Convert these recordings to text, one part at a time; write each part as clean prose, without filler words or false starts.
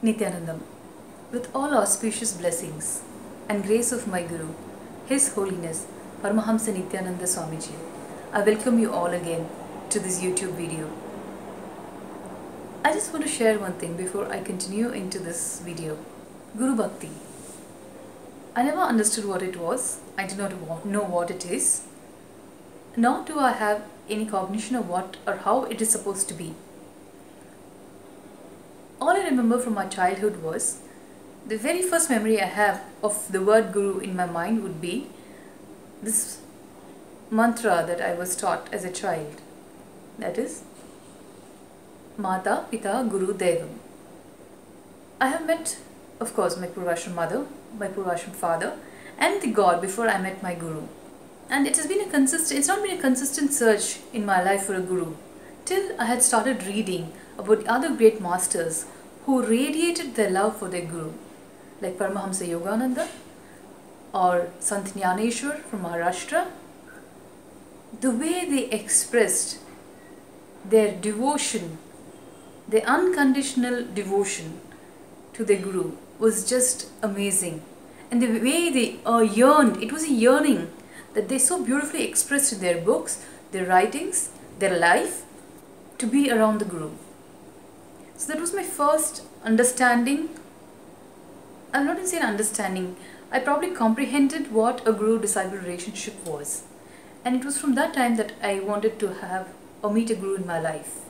Nityanandam, with all auspicious blessings and grace of my Guru, His Holiness Paramahamsa Nityananda Swamiji, I welcome you all again to this YouTube video. I just want to share one thing before I continue into this video. Guru Bhakti. I never understood what it was. I do not know what it is. Nor do I have any cognition of what or how it is supposed to be. All I remember from my childhood was the very first memory I have of the word Guru in my mind would be this mantra that I was taught as a child. That is Mata Pita Guru Devam. I have met, of course, my Purvashram mother, my Purvashram father, and the God before I met my Guru. And it's not been a consistent search in my life for a Guru till I had started reading about other great masters who radiated their love for their Guru, like Paramahamsa Yogananda or Sant Jnaneshwar from Maharashtra. The way they expressed their devotion, their unconditional devotion to their Guru was just amazing. And the way they yearned, it was a yearning that they so beautifully expressed in their books, their writings, their life, to be around the Guru. So that was my first understanding. I'm not going to say an understanding. I probably comprehended what a Guru-disciple relationship was. And it was from that time that I wanted to have or meet a Guru in my life,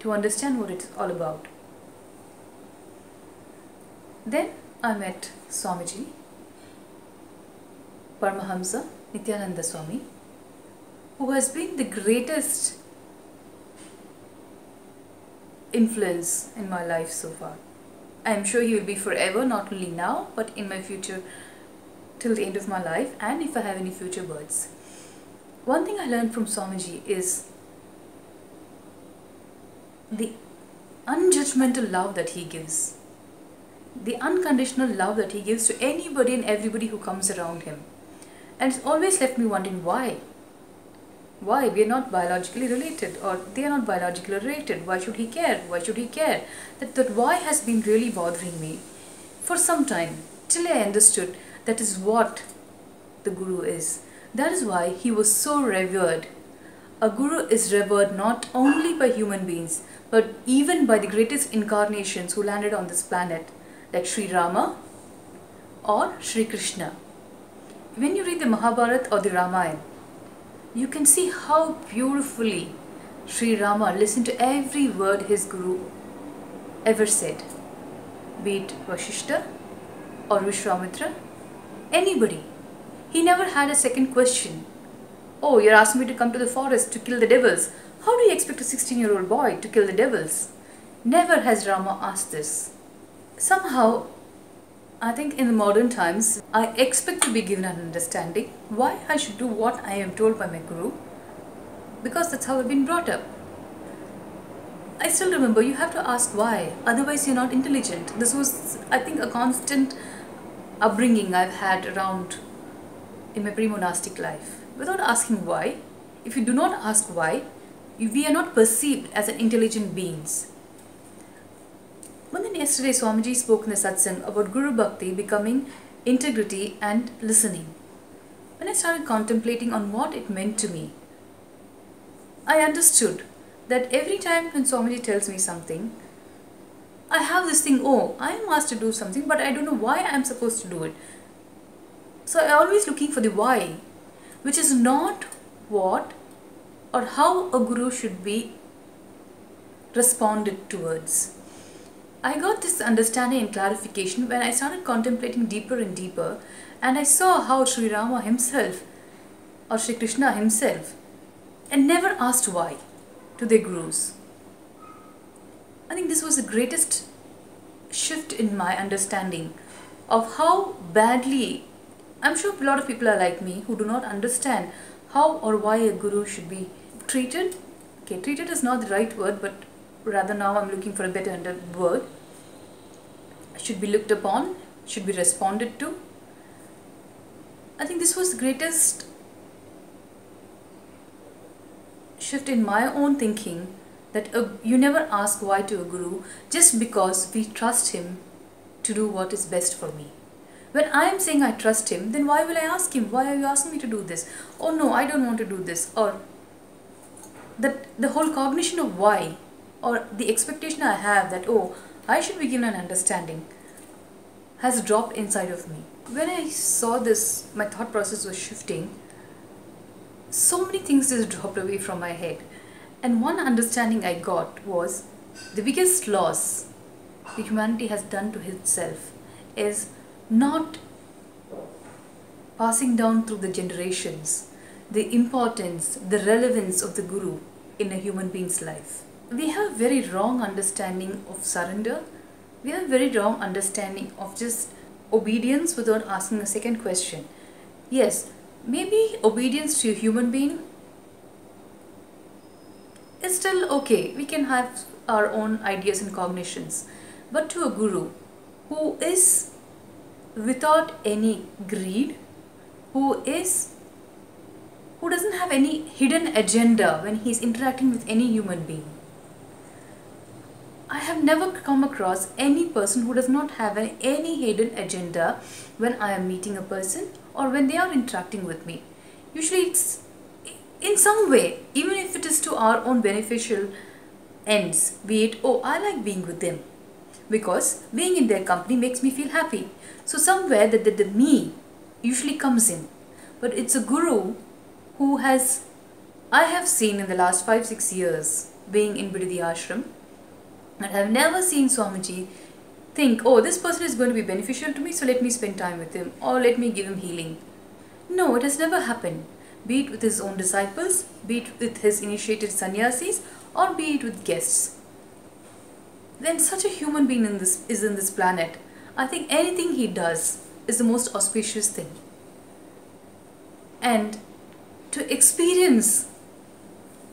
to understand what it's all about. Then I met Swamiji, Paramahamsa Nityananda Swami, who has been the greatest influence in my life so far. I am sure he will be forever, not only now, but in my future, till the end of my life, and if I have any future births. One thing I learned from Swamiji is the unjudgmental love that he gives, the unconditional love that he gives to anybody and everybody who comes around him. And it's always left me wondering why. Why? We are not biologically related, or they are not biologically related. Why should he care? Why should he care? That why has been really bothering me for some time, till I understood that is what the Guru is. That is why he was so revered. A Guru is revered not only by human beings, but even by the greatest incarnations who landed on this planet, like Sri Rama or Sri Krishna. When you read the Mahabharata or the Ramayana, you can see how beautifully Sri Rama listened to every word his Guru ever said, be it Vashishta or Vishwamitra, anybody. He never had a second question. Oh, you're asking me to come to the forest to kill the devils. How do you expect a 16-year-old boy to kill the devils? Never has Rama asked this. Somehow, I think in the modern times, I expect to be given an understanding why I should do what I am told by my Guru, because that's how I've been brought up. I still remember you have to ask why, otherwise you're not intelligent. This was, I think, a constant upbringing I've had around in my pre-monastic life. Without asking why, if you do not ask why, we are not perceived as an intelligent beings. But then yesterday Swamiji spoke in the satsang about Guru Bhakti becoming integrity and listening. When I started contemplating on what it meant to me, I understood that every time when Swamiji tells me something, I have this thing, oh, I am asked to do something, but I don't know why I am supposed to do it. So I am always looking for the why, which is not what or how a Guru should be responded towards. I got this understanding and clarification when I started contemplating deeper and deeper, and I saw how Sri Rama himself or Sri Krishna himself and never asked why to their Gurus. I think this was the greatest shift in my understanding of how badly, I'm sure a lot of people are like me who do not understand how or why a Guru should be treated. Okay, treated is not the right word, but rather now I'm looking for a better word. Should be looked upon, should be responded to. I think this was the greatest shift in my own thinking that you never ask why to a guru just because we trust him to do what is best for me. When I am saying I trust him, then why will I ask him, why are you asking me to do this? Oh no, I don't want to do this. Or that the whole cognition of why, or the expectation I have that, oh, I should be given an understanding, has dropped inside of me. When I saw this, my thought process was shifting. So many things just dropped away from my head. And one understanding I got was the biggest loss the humanity has done to itself is not passing down through the generations the importance, the relevance of the guru in a human being's life. We have very wrong understanding of surrender. We have very wrong understanding of just obedience without asking a second question. Yes, maybe obedience to a human being is still okay. We can have our own ideas and cognitions. But to a guru who is without any greed, who doesn't have any hidden agenda when he's interacting with any human being. I have never come across any person who does not have any hidden agenda when I am meeting a person or when they are interacting with me. Usually it's in some way, even if it is to our own beneficial ends, be it, oh, I like being with them because being in their company makes me feel happy. So somewhere the me usually comes in. But it's a guru who I have seen in the last 5-6 years being in Bidadi Ashram, and I have never seen Swamiji think, oh, this person is going to be beneficial to me, so let me spend time with him or let me give him healing. No, it has never happened. Be it with his own disciples, be it with his initiated sannyasis, or be it with guests. When such a human being is in this planet, I think anything he does is the most auspicious thing. And to experience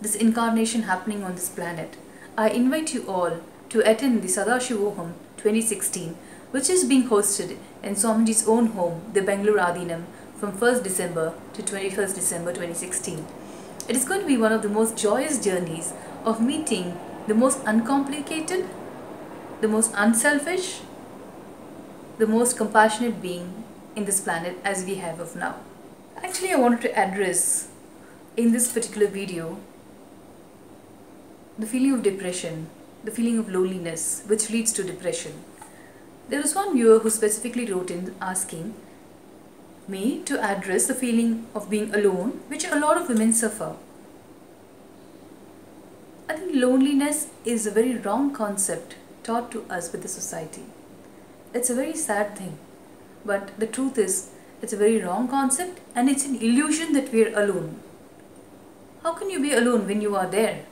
this incarnation happening on this planet, I invite you all to attend the Sadashivoham 2016, which is being hosted in Swamiji's own home, the Bangalore Adinam, from 1st December to 21st December 2016. It is going to be one of the most joyous journeys of meeting the most uncomplicated, the most unselfish, the most compassionate being in this planet as we have of now. Actually, I wanted to address in this particular video the feeling of depression, the feeling of loneliness which leads to depression. There was one viewer who specifically wrote in asking me to address the feeling of being alone, which a lot of women suffer. I think loneliness is a very wrong concept taught to us by the society. It's a very sad thing, but the truth is it's a very wrong concept and it's an illusion that we are alone. How can you be alone when you are there?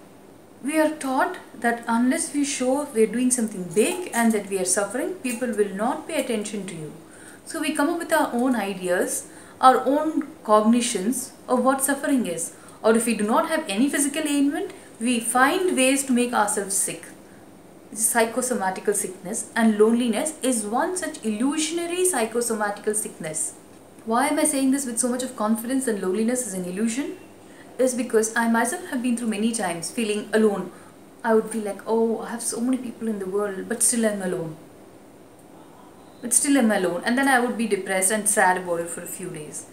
We are taught that unless we show we are doing something big and that we are suffering, people will not pay attention to you. So we come up with our own ideas, our own cognitions of what suffering is. Or if we do not have any physical ailment, we find ways to make ourselves sick. It's psychosomatical sickness, and loneliness is one such illusionary psychosomatical sickness. Why am I saying this with so much of confidence that loneliness is an illusion? Is because I myself have been through many times feeling alone. I would feel like, oh, I have so many people in the world, but still I'm alone. And then I would be depressed and sad about it for a few days.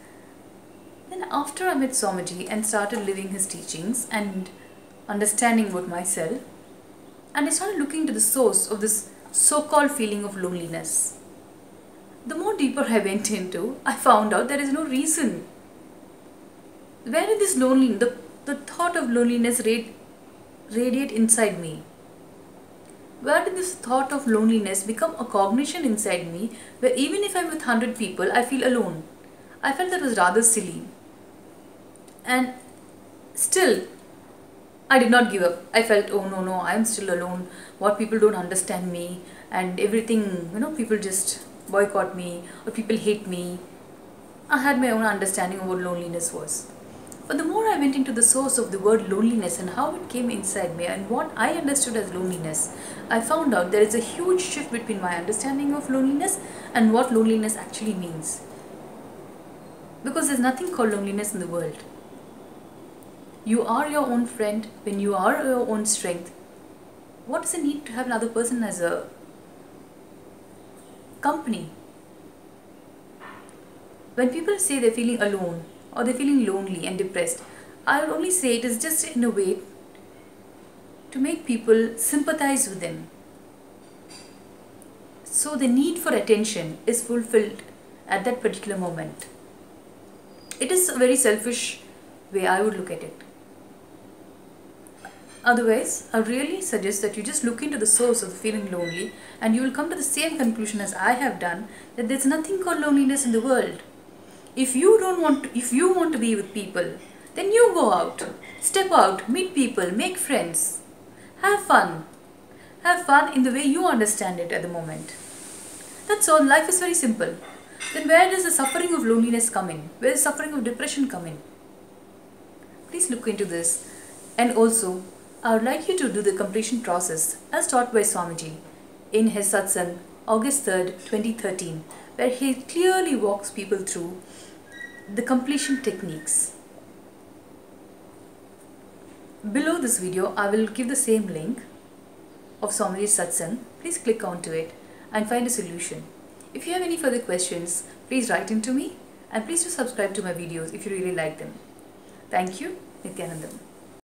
Then after I met Swamiji and started living his teachings and understanding about myself, and I started looking to the source of this so-called feeling of loneliness. The more deeper I went into, I found out there is no reason. Where did this loneliness, the thought of loneliness radiate inside me? Where did this thought of loneliness become a cognition inside me where even if I'm with 100 people, I feel alone? I felt that was rather silly. And still, I did not give up. I felt, oh no, I am still alone. What, people don't understand me and everything, people just boycott me or people hate me. I had my own understanding of what loneliness was. But the more I went into the source of the word loneliness and how it came inside me and what I understood as loneliness, I found out there is a huge shift between my understanding of loneliness and what loneliness actually means. Because there's nothing called loneliness in the world. You are your own friend when you are your own strength what is the need to have another person as a company? When people say they're feeling alone or they're feeling lonely and depressed, I would only say it is just in a way to make people sympathize with them. So the need for attention is fulfilled at that particular moment. It is a very selfish way I would look at it. Otherwise, I really suggest that you just look into the source of feeling lonely and you will come to the same conclusion as I have done, that there's nothing called loneliness in the world. If you want to be with people, then you go out, step out, meet people, make friends, have fun. Have fun in the way you understand it at the moment. That's all. Life is very simple. Then where does the suffering of loneliness come in? Where does suffering of depression come in? Please look into this. And also, I would like you to do the completion process as taught by Swamiji in his satsang, August 3rd, 2013, where he clearly walks people through the completion techniques. Below this video, I will give the same link of Swamiji's satsang. Please click onto it and find a solution. If you have any further questions, please write into me, and please do subscribe to my videos if you really like them. Thank you. Nithyanandam.